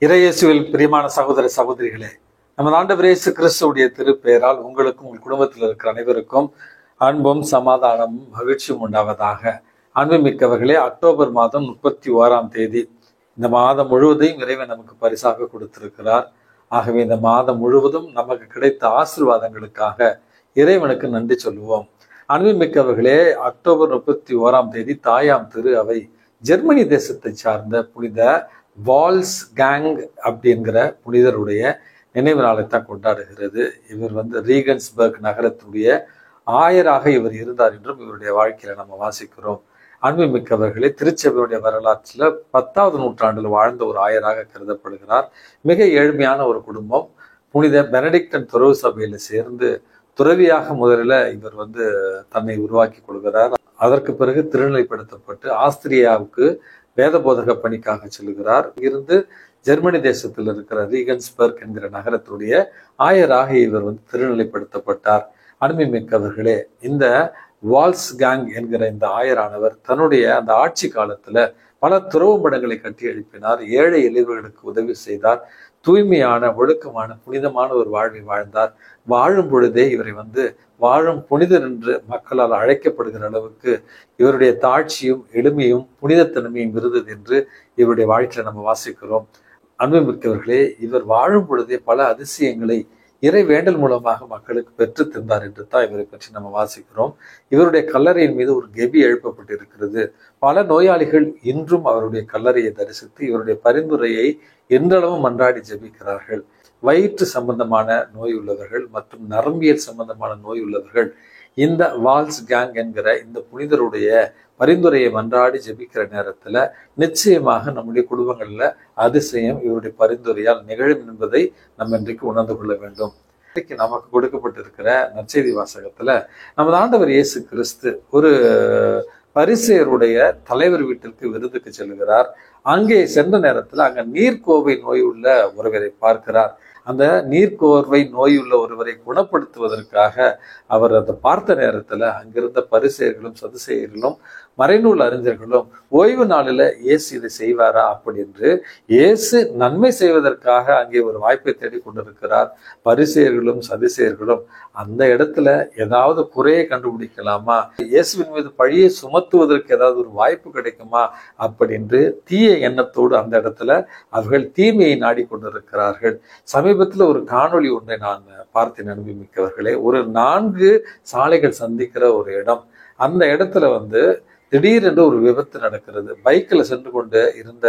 இறையேசுவில் பிரியமான சகோதர சகோதரிகளே, நமது ஆண்டவர் இயேசு கிறிஸ்துவுடைய திருப்பெயரால் உங்களுக்கும் உங்கள் குடும்பத்தில் இருக்கிற அனைவருக்கும் அன்பும் சமாதானமும் மகிழ்ச்சியும் உண்டாவதாக. அன்புமிக்கவர்களே, அக்டோபர் மாதம் 31 இந்த மாதம் முழுவதையும் இறைவன் நமக்கு பரிசாக கொடுத்திருக்கிறார். ஆகவே இந்த மாதம் முழுவதும் நமக்கு கிடைத்த ஆசீர்வாதங்களுக்காக இறைவனுக்கு நன்றி சொல்லுவோம். அன்புமிக்கவர்களே, அக்டோபர் 31 தாயாம் திரு அவை ஜெர்மனி தேசத்தை சார்ந்த புனித வால்ஸ் கேங் அப்படிங்கிற புனிதருடைய நினைவு நாளைத்தான் கொண்டாடுகிறது. இவர் ரீகன்ஸ்பர்க் நகரத்துடைய ஆயராக இவர் இருந்தார் என்றும் இவருடைய வாழ்க்கையில நம்ம வாசிக்கிறோம். அன்புமிக்கவர்களே, திருச்சபையுடைய வரலாற்றில் 10வது நூற்றாண்டில் வாழ்ந்த ஒரு ஆயராக கருதப்படுகிறார். மிக ஏழ்மையான ஒரு குடும்பம். புனித பெனடிக்டன் துறவு சபையில சேர்ந்து துறவியாக முதலில் இவர் தன்னை உருவாக்கி கொள்கிறார். அதற்கு பிறகு திருநிலைப்படுத்தப்பட்டு ஆஸ்திரியாவுக்கு வேத போதக பணிக்காக செல்கிறார். இருந்து ஜெர்மனி தேசத்தில் இருக்கிற ரீகன்ஸ்பர்க் என்கிற நகரத்துடைய ஆயராக இவர் திருநிலைப்படுத்தப்பட்டார். அன்புமிக்கவர்களே, இந்த வால்ஸ் கேங் என்கிற இந்த ஆயரானவர் தன்னுடைய அந்த ஆட்சி காலத்துல பல துறவு மடங்களை கட்டி எழுப்பினார். ஏழை எளியவர்களுக்கு உதவி செய்தார். தூய்மையான, ஒழுக்கமான, புனிதமான ஒரு வாழ்வை வாழ்ந்தார். வாழும் பொழுதே இவரை வாழும் புனிதர் என்று மக்களால் அழைக்கப்படுகிற அளவுக்கு இவருடைய தாட்சியும் எளிமையும் புனிதத்தன்மையும் இருந்தது என்று இவருடைய வாழ்க்கையில நம்ம வாசிக்கிறோம். அன்புமிக்கவர்களே, இவர் வாழும் பொழுதே பல அதிசயங்களை இறை வேண்டல் மூலமாக மக்களுக்கு பெற்று தந்தார் என்று தான் இவரை பற்றி நம்ம வாசிக்கிறோம். இவருடைய கல்லறையின் மீது ஒரு கெபி எழுப்பப்பட்டிருக்கிறது. பல நோயாளிகள் இன்றும் அவருடைய கல்லறையை தரிசித்து இவருடைய பரிந்துரையை இன்றளவும் மன்றாடி ஜெபிக்கிறார்கள். வயிற்று சம்பந்தமான நோய் உள்ளவர்கள் மற்றும் நரம்பியல் சம்பந்தமான நோய் உள்ளவர்கள் இந்த வால்ஸ் கேங் என்கிற இந்த புனிதருடைய பரிந்துரையை மன்றாடி ஜெபிக்கிற நேரத்துல நிச்சயமாக நம்முடைய குடும்பங்கள்ல அதிசயம் இவருடைய பரிந்துரையால் நிகழும் என்பதை நம்ம இன்றைக்கு உணர்ந்து கொள்ள வேண்டும். இன்றைக்கு நமக்கு கொடுக்கப்பட்டிருக்கிற நற்செய்தி வாசகத்துல நமது ஆண்டவர் இயேசு கிறிஸ்து ஒரு பரிசேயருடைய தலைவர் வீட்டிற்கு விருந்துக்கு செல்கிறார். அங்கே சென்ற நேரத்துல அங்க நீர்க்கோவை நோய் உள்ள ஒருவரை பார்க்கிறார். அந்த நீர்க்கோர்வை நோயுள்ள ஒருவரை குணப்படுத்துவதற்காக அவர் அதை பார்த்த நேரத்துல அங்கிருந்த பரிசேயர்களும் சதுசேயர்களும் மறைநூல் அறிஞர்களும் ஓய்வு நாளில் இயேசு இதை செய்வாரா அப்படின்னு இயேசு நன்மை செய்வதற்காக அங்கே ஒரு வாய்ப்பை தேடி கொண்டிருக்கிறார். பரிசேயர்களும் சதுசேயர்களும் அந்த இடத்துல ஏதாவது குறையை கண்டுபிடிக்கலாமா, இயேசுவின் மீது பழியை சுமத்துவதற்கு ஏதாவது ஒரு வாய்ப்பு கிடைக்குமா அப்படின்னு தீய எண்ணத்தோடு அந்த இடத்துல அவர்கள் தீமையை நாடிக்கொண்டிருக்கிறார்கள். சமீபத்துல ஒரு காணொளி ஒன்றை நான் பார்த்தேன். அனுபவிமிக்கவர்களே, ஒரு 4 சாலைகள் சந்திக்கிற ஒரு இடம். அந்த இடத்துல திடீரென்று ஒரு விபத்து நடக்கிறது. பைக்கில் சென்று கொண்டு இருந்த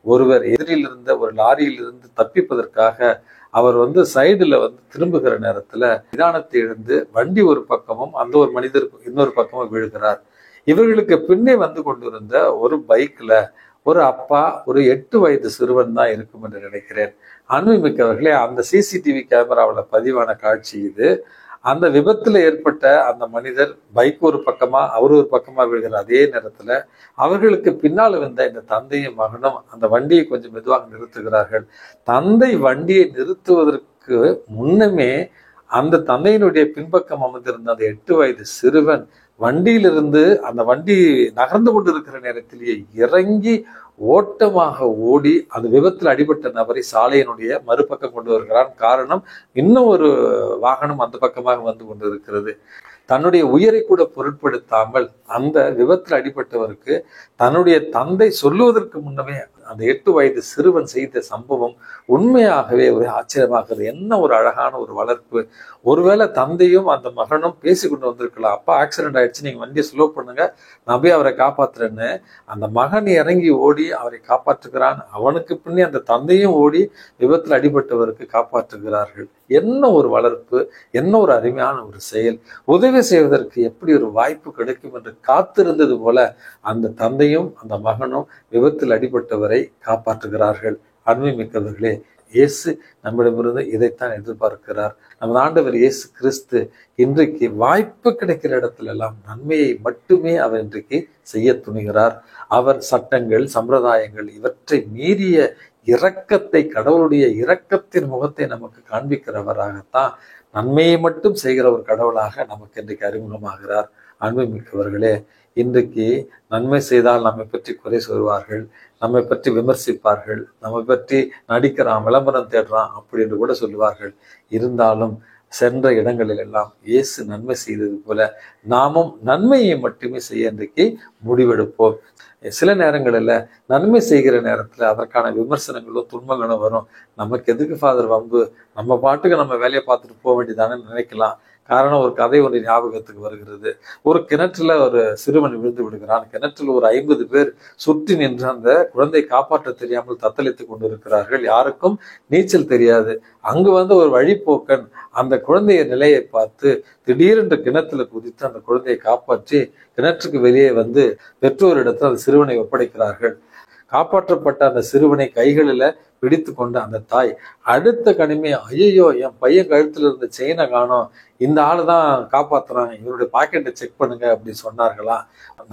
ஒருவர் எதிரில் இருந்த ஒரு லாரியில் இருந்து தப்பிப்பதற்காக அவர் சைடுல திரும்புகிற நேரத்துல நிதானத்தை இழந்து வண்டி ஒரு பக்கமும் அந்த ஒரு மனிதர் இன்னொரு பக்கமும் விழுகிறார். இவர்களுக்கு பின்னே கொண்டிருந்த ஒரு பைக்ல ஒரு அப்பா, ஒரு 8 வயது சிறுவன் தான் இருக்கும் என்று நினைக்கிறேன். அன்புமிக்கவர்களே, அந்த சிசிடிவி கேமராவில் பதிவான காட்சி இது. அந்த விபத்துல ஏற்பட்ட அந்த மனிதர் பைக் ஒரு பக்கமா அவர் ஒரு பக்கமா விழுகிற அதே நேரத்துல அவர்களுக்கு பின்னால் வந்த இந்த தந்தையும் மகனும் அந்த வண்டியை கொஞ்சம் மெதுவாக நிறுத்துகிறார்கள். தந்தை வண்டியை நிறுத்துவதற்கு முன்னமே அந்த தந்தையினுடைய பின்பக்கம் அமர்ந்திருந்த அந்த 8 வயது சிறுவன் வண்டியிலிருந்து அந்த வண்டி நகர்ந்து கொண்டிருக்கிற நேரத்திலேயே இறங்கி ஓட்டமாக ஓடி அந்த விபத்தில் அடிபட்ட நபரை சாலையினுடைய மறுபக்கம் கொண்டு வருகிறான். காரணம், இன்னும் ஒரு வாகனம் அந்த பக்கமாக வந்து கொண்டிருக்கிறது. தன்னுடைய உயிரை கூட பொருட்படுத்தாமல் அந்த விபத்தில் அடிபட்டவருக்கு தன்னுடைய தந்தை சொல்லுவதற்கு முன்னமே அந்த 8 வயது சிறுவன் செய்த சம்பவம் உண்மையாகவே ஒரு ஆச்சரியமாகிறது. என்ன ஒரு அழகான ஒரு வளர்ப்பு. ஒருவேளை தந்தையும் அந்த மகனும் பேசி கொண்டு வந்திருக்கலாம். அப்பா ஆக்சிடென்ட் ஆயிடுச்சு, நீங்க வண்டியை ஸ்லோ பண்ணுங்க, நான் போய் அவரை காப்பாத்துறேன்னு. அந்த மகன் இறங்கி ஓடி அவரை காப்பாற்றுகிறான். அவனுக்கு பின்னே அந்த தந்தையும் ஓடி விபத்தில் அடிபட்டவருக்கு காப்பாற்றுகிறார்கள். என்ன ஒரு வளர்ப்பு, என்ன ஒரு அருமையான ஒரு செயல். உதவி செய்வதற்கு எப்படி ஒரு வாய்ப்பு கிடைக்கும் என்று காத்திருந்தது போல அந்த தந்தையும் அந்த மகனும் விபத்தில் அடிபட்டவரை காப்பாற்றுகிறார்கள். அன்புமிக்கவர்களே, இயேசு நம்மிடமிருந்து இதைத்தான் எதிர்பார்க்கிறார். நமது ஆண்டவர் இயேசு கிறிஸ்து இன்றைக்கு வாய்ப்பு கிடைக்கிற இடத்துல எல்லாம் நன்மையை மட்டுமே அவர் இன்றைக்கு செய்ய துணிகிறார். அவர் சட்டங்கள், சம்பிரதாயங்கள் இவற்றை மீறிய இரக்கத்தை, கடவுளுடைய இரக்கத்தின் முகத்தை நமக்கு காண்பிக்கிறவராகத்தான் நன்மையை மட்டும் செய்கிற ஒரு கடவுளாக நமக்கு இன்றைக்கு அறிமுகமாகிறார். அன்புமிக்கவர்களே, இன்றைக்கு நன்மை செய்தால் நம்மை பற்றி குறை சொல்வார்கள், நம்மை பற்றி விமர்சிப்பார்கள், நம்மை பற்றி நடிக்கிறான், விளம்பரம் தேடுறான் அப்படி என்று கூட சொல்லுவார்கள். இருந்தாலும் சென்ற இடங்களில் எல்லாம் இயேசு நன்மை செய்தது போல நாமும் நன்மையை மட்டுமே செய்ய இன்றைக்கு முடிவெடுப்போம். சில நேரங்களில் நன்மை செய்கிற நேரத்தில் அதற்கான விமர்சனங்களும் துன்பங்களும் வரும். நமக்கு எதுக்கு ஃபாதர் வம்பு, நம்ம பாட்டுக்கு நம்ம வேலையை பார்த்துட்டு போக வேண்டியதானே நினைக்கலாம். காரணம், ஒரு கதை ஒன்று ஞாபகத்துக்கு வருகிறது. ஒரு கிணற்றுல ஒரு சிறுவன் விழுந்து விடுகிறான். கிணற்றில் ஒரு 50 பேர் சுற்றி நின்று அந்த குழந்தை காப்பாற்ற தெரியாமல் தத்தளித்துக் கொண்டிருக்கிறார்கள். யாருக்கும் நீச்சல் தெரியாது. அங்கு வந்து ஒரு வழிப்போக்கன் அந்த குழந்தைய நிலையை பார்த்து திடீரென்று கிணத்துல குதித்து அந்த குழந்தையை காப்பாற்றி கிணற்றுக்கு வெளியே வந்து பெற்றோரிடத்தில் அந்த சிறுவனை ஒப்படைக்கிறார்கள். காப்பாற்றப்பட்ட அந்த சிறுவனை கைகளில பிடித்து கொண்டு அந்த தாய் அடுத்த கனிமையை, ஐயோ என் பையன் கழுத்துல இருந்த செயினை காணோம், இந்த ஆளு தான் காப்பாத்துறான், இவருடைய பாக்கெட்டை செக் பண்ணுங்க அப்படி சொன்னார்களா?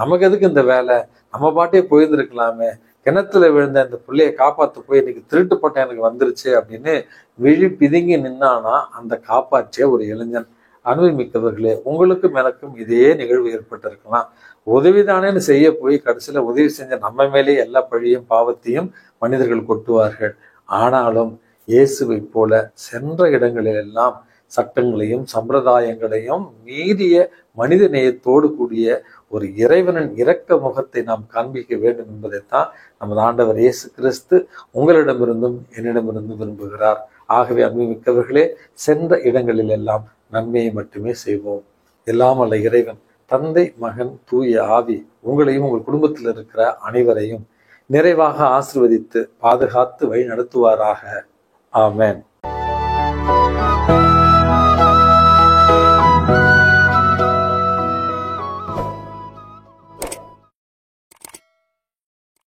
நமக்கு எதுக்கு இந்த வேலை, நம்ம பாட்டே போயிருந்திருக்கலாமே, கிணத்துல விழுந்த இந்த பிள்ளைய காப்பாற்ற போய் இன்னைக்கு திருட்டு பட்டம் எனக்கு வந்துருச்சு அப்படின்னு விழி பிதுங்கி நின்னானா அந்த காப்பாற்றிய ஒரு இளைஞன். அனுபவமிக்கவர்களே, உங்களுக்கும் எனக்கும் இதே நிகழ்வு ஏற்பட்டிருக்கலாம். உதவிதானேன்னு செய்ய போய் கடைசியில உதவி செஞ்ச நம்ம மேலே எல்லா பழியும் பாவத்தையும் மனிதர்கள் கொட்டுவார்கள். ஆனாலும் இயேசுவை போல சென்ற இடங்களில் எல்லாம் சட்டங்களையும் சம்பிரதாயங்களையும் மீறிய மனித நேயத்தோடு கூடிய ஒரு இறைவனின் இரக்க முகத்தை நாம் காண்பிக்க வேண்டும் என்பதைத்தான் நமது ஆண்டவர் இயேசு கிறிஸ்து உங்களிடமிருந்தும் என்னிடமிருந்தும் விரும்புகிறார். ஆகவே அன்புமிக்கவர்களே, சென்ற இடங்களில் எல்லாம் நன்மையை மட்டுமே செய்வோம். எல்லாம் அல்ல இறைவன் தந்தை, மகன், தூய ஆவி உங்களையும் உங்கள் குடும்பத்தில் இருக்கிற அனைவரையும் நிறைவாக ஆசீர்வதித்து பாதுகாத்து வழி நடத்துவாராக. ஆமென்.